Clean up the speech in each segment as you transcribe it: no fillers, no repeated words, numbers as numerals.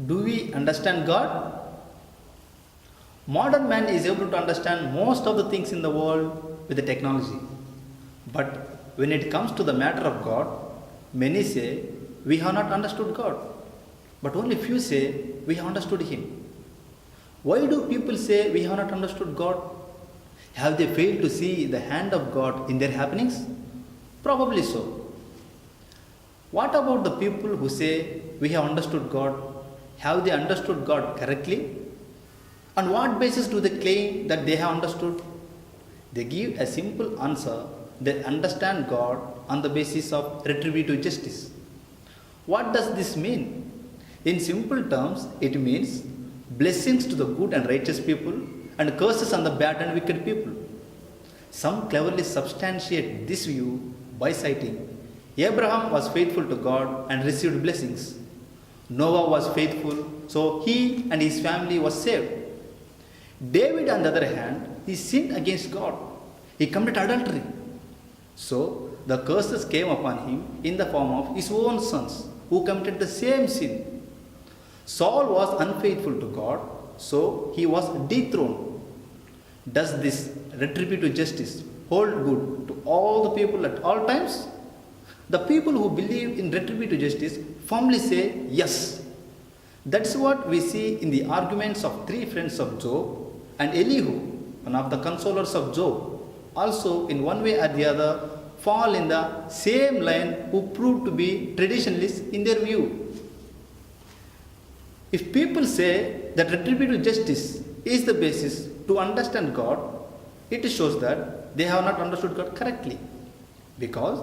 Do we understand God? Modern man is able to understand most of the things in the world with the technology. But when it comes to the matter of God, many say we have not understood God. But only few say we have understood Him. Why do people say we have not understood God? Have they failed to see the hand of God in their happenings? Probably so. What about the people who say we have understood God? Have they understood God correctly? On what basis do they claim that they have understood? They give a simple answer: they understand God on the basis of retributive justice. What does this mean? In simple terms, it means blessings to the good and righteous people and curses on the bad and wicked people. Some cleverly substantiate this view by citing Abraham was faithful to God and received blessings. Noah was faithful, so he and his family was saved. David, on the other hand, he sinned against God. He committed adultery. So the curses came upon him in the form of his own sons who committed the same sin. Saul was unfaithful to God, so he was dethroned. Does this retributive justice hold good to all the people at all times? The people who believe in retributive justice firmly say yes. That's what we see in the arguments of three friends of Job and Elihu, one of the consolers of Job, also in one way or the other fall in the same line who proved to be traditionalists in their view. If people say that retributive justice is the basis to understand God, it shows that they have not understood God correctly, because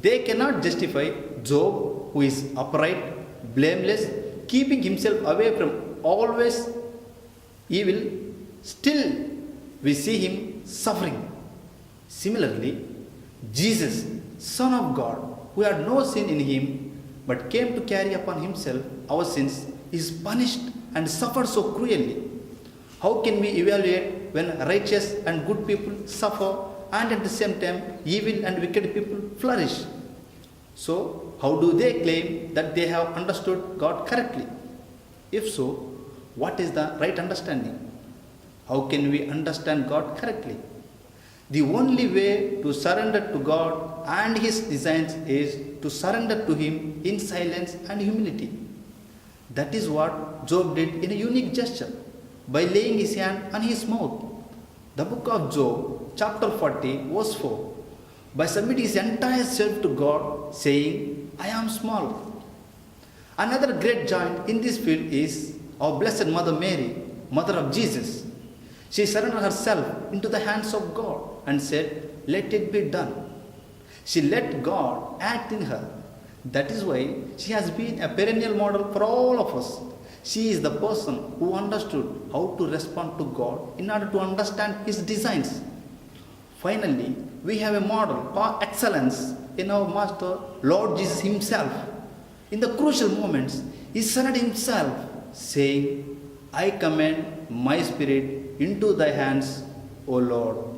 they cannot justify Job, who is upright, blameless, keeping himself away from always evil. Still, we see him suffering. Similarly, Jesus, Son of God, who had no sin in him but came to carry upon himself our sins, is punished and suffered so cruelly. How can we evaluate when righteous and good people suffer and at the same time evil and wicked people flourish? So, how do they claim that they have understood God correctly? If so, what is the right understanding? How can we understand God correctly? The only way to surrender to God and His designs is to surrender to Him in silence and humility. That is what Job did in a unique gesture, by laying his hand on his mouth. The book of Job, chapter 40, verse 4. By submitting his entire self to God, saying, I am small. Another great giant in this field is our Blessed Mother Mary, Mother of Jesus. She surrendered herself into the hands of God and said, let it be done. She let God act in her. That is why she has been a perennial model for all of us. She is the person who understood how to respond to God in order to understand His designs. Finally, we have a model for excellence in our Master, Lord Jesus Himself. In the crucial moments, He surrendered Himself, saying, I commend my spirit into thy hands, O Lord.